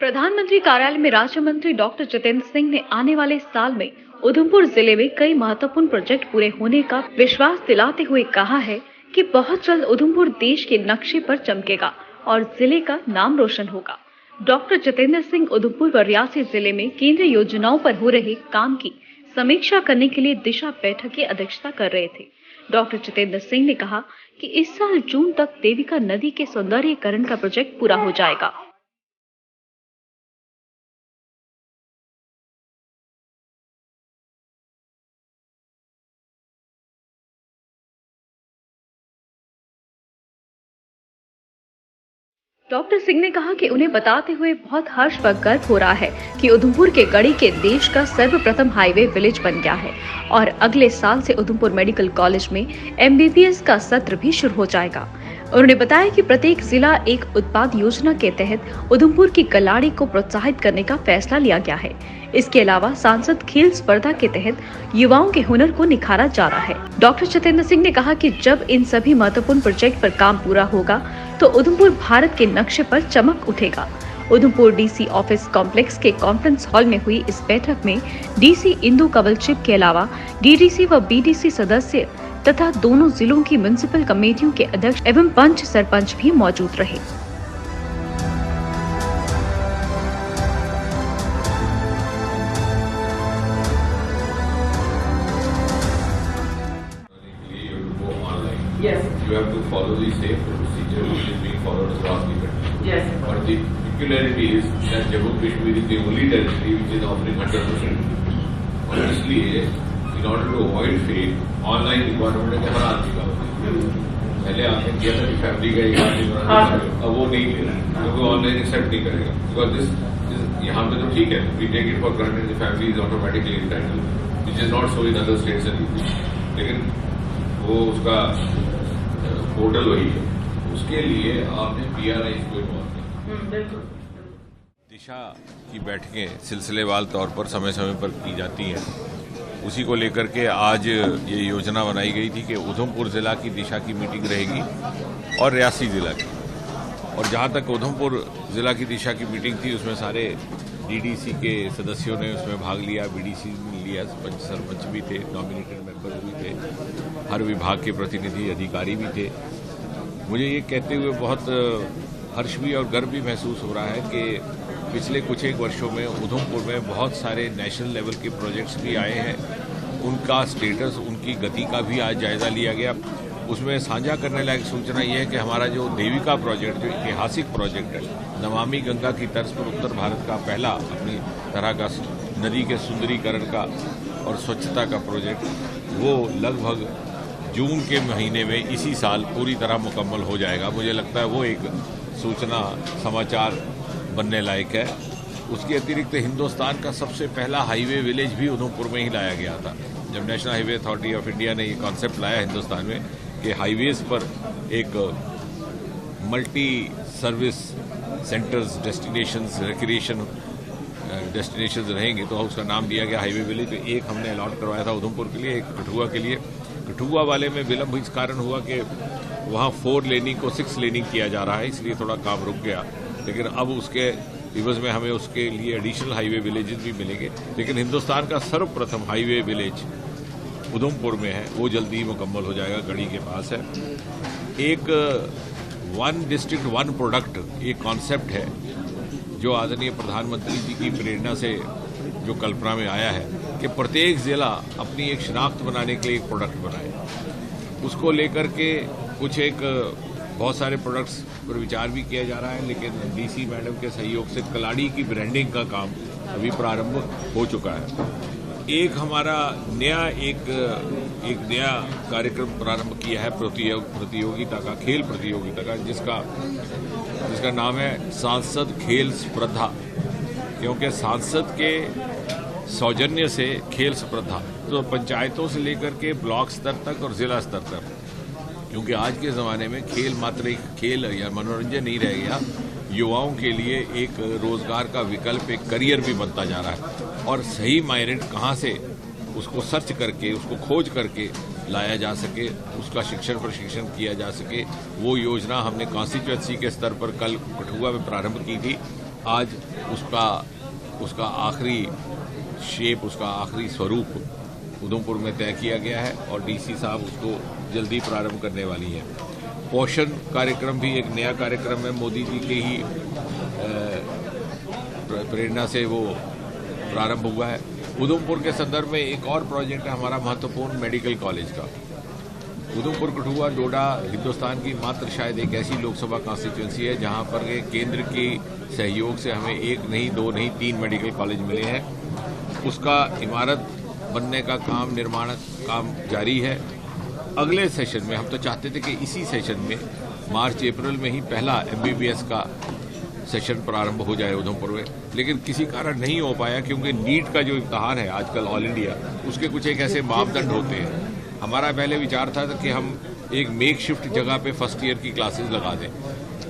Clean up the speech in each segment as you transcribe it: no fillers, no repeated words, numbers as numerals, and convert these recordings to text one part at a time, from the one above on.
प्रधानमंत्री कार्यालय में राज्य मंत्री डॉक्टर जितेंद्र सिंह ने आने वाले साल में उधमपुर जिले में कई महत्वपूर्ण प्रोजेक्ट पूरे होने का विश्वास दिलाते हुए कहा है कि बहुत जल्द उधमपुर देश के नक्शे पर चमकेगा और जिले का नाम रोशन होगा। डॉक्टर जितेंद्र सिंह उधमपुर व रियासी जिले में केंद्रीय योजनाओं पर हो रहे काम की समीक्षा करने के लिए दिशा बैठक की अध्यक्षता कर रहे थे। डॉक्टर जितेंद्र सिंह ने कहा कि इस साल जून तक देविका नदी के सौंदर्यीकरण का प्रोजेक्ट पूरा हो जाएगा। डॉक्टर सिंह ने कहा कि उन्हें बताते हुए बहुत हर्ष व गर्व हो रहा है कि उधमपुर के गढ़ी के देश का सर्वप्रथम हाईवे विलेज बन गया है और अगले साल से उधमपुर मेडिकल कॉलेज में MBBS का सत्र भी शुरू हो जाएगा। उन्होंने बताया कि प्रत्येक जिला एक उत्पाद योजना के तहत उधमपुर की कलाड़ी को प्रोत्साहित करने का फैसला लिया गया है। इसके अलावा सांसद खेल स्पर्धा के तहत युवाओं के हुनर को निखारा जा रहा है। डॉक्टर जितेंद्र सिंह ने कहा कि जब इन सभी महत्वपूर्ण प्रोजेक्ट पर काम पूरा होगा तो उधमपुर भारत के नक्शे पर चमक उठेगा। उधमपुर DC ऑफिस कॉम्प्लेक्स के कॉन्फ्रेंस हॉल में हुई इस बैठक में DC इंदु कंवलचिप के अलावा DDC व BDC सदस्य तथा दोनों जिलों की म्युनिसिपल कमेटियों के अध्यक्ष एवं पंच सरपंच भी मौजूद रहे। Yes. You have to follow the same procedure which is being followed across the country. Yes. But the peculiarity is that Jammu Kashmir is the only territory which is offering 100%. और इसलिए in order to avoid fake, online requirement है कि हर आदमी का होगा। पहले आपने किया था कि फैमिली का एक आदमी बनाना, अब वो नहीं ले रहा है क्योंकि ऑनलाइन एक्सेप्ट नहीं करेगा। Because this यहाँ पे तो ठीक है, we take it for granted the family is automatically entitled, which is not so in other states and UP. लेकिन वो उसका पोर्टल वही है, उसके लिए आपने PRI को इन्वॉल्व किया। दिशा की बैठकें सिलसिलेवार तौर पर समय समय पर की जाती हैं। उसी को लेकर के आज ये योजना बनाई गई थी कि उधमपुर जिला की दिशा की मीटिंग रहेगी और रियासी जिला की। और जहाँ तक उधमपुर जिला की दिशा की मीटिंग थी उसमें सारे DDC के सदस्यों ने उसमें भाग लिया, BDC ने लिया, पंच सरपंच भी थे, नॉमिनेटेड मेंबर भी थे, हर विभाग के प्रतिनिधि अधिकारी भी थे। मुझे ये कहते हुए बहुत हर्ष भी और गर्व भी महसूस हो रहा है कि पिछले कुछ एक वर्षों में उधमपुर में बहुत सारे नेशनल लेवल के प्रोजेक्ट्स भी आए हैं। उनका स्टेटस, उनकी गति का भी आज जायजा लिया गया। उसमें साझा करने लायक सूचना यह है कि हमारा जो देविका प्रोजेक्ट, जो ऐतिहासिक प्रोजेक्ट है, नमामि गंगा की तर्ज पर उत्तर भारत का पहला अपनी तरह का नदी के सुंदरीकरण का और स्वच्छता का प्रोजेक्ट, वो लगभग जून के महीने में इसी साल पूरी तरह मुकम्मल हो जाएगा। मुझे लगता है वो एक सूचना समाचार बनने लायक है। उसके अतिरिक्त हिंदुस्तान का सबसे पहला हाईवे विलेज भी उधमपुर में ही लाया गया था। जब national highway authority of India ने ये कॉन्सेप्ट लाया हिंदुस्तान में कि हाईवेज पर एक multi service centres, destinations, recreation destinations रहेंगे, तो उसका नाम दिया गया हाईवे विलेज। तो एक हमने अलॉट करवाया था उधमपुर के लिए, एक कठुआ के लिए। कठुआ वाले में विलंब इस कारण हुआ कि वहाँ 4 लेनिंग को 6 लेनिंग किया जा रहा है, इसलिए थोड़ा काम रुक गया। लेकिन अब उसके इवज में हमें उसके लिए एडिशनल हाईवे विलेजेस भी मिलेंगे। लेकिन हिंदुस्तान का सर्वप्रथम हाईवे विलेज उधमपुर में है, वो जल्दी मुकम्मल हो जाएगा, गढ़ी के पास है। एक 1 डिस्ट्रिक्ट 1 प्रोडक्ट एक कॉन्सेप्ट है जो आदरणीय प्रधानमंत्री जी की प्रेरणा से जो कल्पना में आया है कि प्रत्येक जिला अपनी एक शिनाख्त बनाने के लिए एक प्रोडक्ट बनाए। उसको लेकर के कुछ एक बहुत सारे प्रोडक्ट्स पर विचार भी किया जा रहा है, लेकिन DC मैडम के सहयोग से कलाड़ी की ब्रांडिंग का काम अभी प्रारंभ हो चुका है। एक हमारा नया एक नया कार्यक्रम प्रारंभ किया है प्रतियोगिता का, खेल प्रतियोगिता का, जिसका नाम है सांसद खेल स्पर्धा। क्योंकि सांसद के सौजन्य से खेल स्पर्धा तो पंचायतों से लेकर के ब्लॉक स्तर तक और जिला स्तर तक, क्योंकि आज के ज़माने में खेल मात्र एक खेल या मनोरंजन नहीं रह गया, युवाओं के लिए एक रोजगार का विकल्प, एक करियर भी बनता जा रहा है। और सही मायने कहाँ से उसको सर्च करके, उसको खोज करके लाया जा सके, उसका शिक्षण प्रशिक्षण किया जा सके, वो योजना हमने कॉन्स्टिट्यूएंसी के स्तर पर कल कठुआ में प्रारंभ की थी। आज उसका आखिरी शेप, उसका आखिरी स्वरूप उधमपुर में तय किया गया है और डीसी साहब उसको जल्दी प्रारंभ करने वाली हैं। पोषण कार्यक्रम भी एक नया कार्यक्रम है, मोदी जी के ही प्रेरणा से वो प्रारंभ हुआ है। उधमपुर के संदर्भ में एक और प्रोजेक्ट है हमारा महत्वपूर्ण मेडिकल कॉलेज का। उधमपुर, कठुआ, डोडा हिंदुस्तान की मात्र शायद एक ऐसी लोकसभा कॉन्स्टिट्यूंसी है जहां पर केंद्र के सहयोग से हमें 1 नहीं 2 नहीं 3 मेडिकल कॉलेज मिले हैं। उसका इमारत बनने का काम, निर्माण काम जारी है। अगले सेशन में हम तो चाहते थे कि इसी सेशन में मार्च अप्रैल में ही पहला MBBS का सेशन प्रारंभ हो जाए उधमपुर में, लेकिन किसी कारण नहीं हो पाया क्योंकि नीट का जो इम्तहान है आजकल ऑल इंडिया, उसके कुछ एक ऐसे मापदंड होते हैं। हमारा पहले विचार था कि हम एक मेक शिफ्ट जगह पे फर्स्ट ईयर की क्लासेस लगा दें,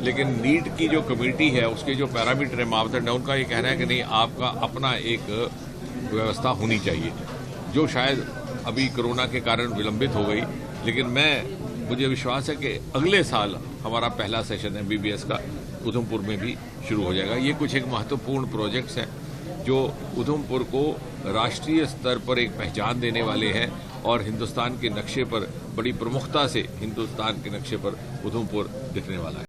लेकिन नीट की जो कमेटी है उसके जो पैरामीटर है, मापदंड है, उनका ये कहना है कि नहीं, आपका अपना एक व्यवस्था होनी चाहिए, जो शायद अभी कोरोना के कारण विलंबित हो गई। लेकिन मुझे विश्वास है कि अगले साल हमारा पहला सेशन MBBS का उधमपुर में भी शुरू हो जाएगा। ये कुछ एक महत्वपूर्ण प्रोजेक्ट्स हैं जो उधमपुर को राष्ट्रीय स्तर पर एक पहचान देने वाले हैं और हिंदुस्तान के नक्शे पर बड़ी प्रमुखता से हिंदुस्तान के नक्शे पर उधमपुर दिखने वाला है।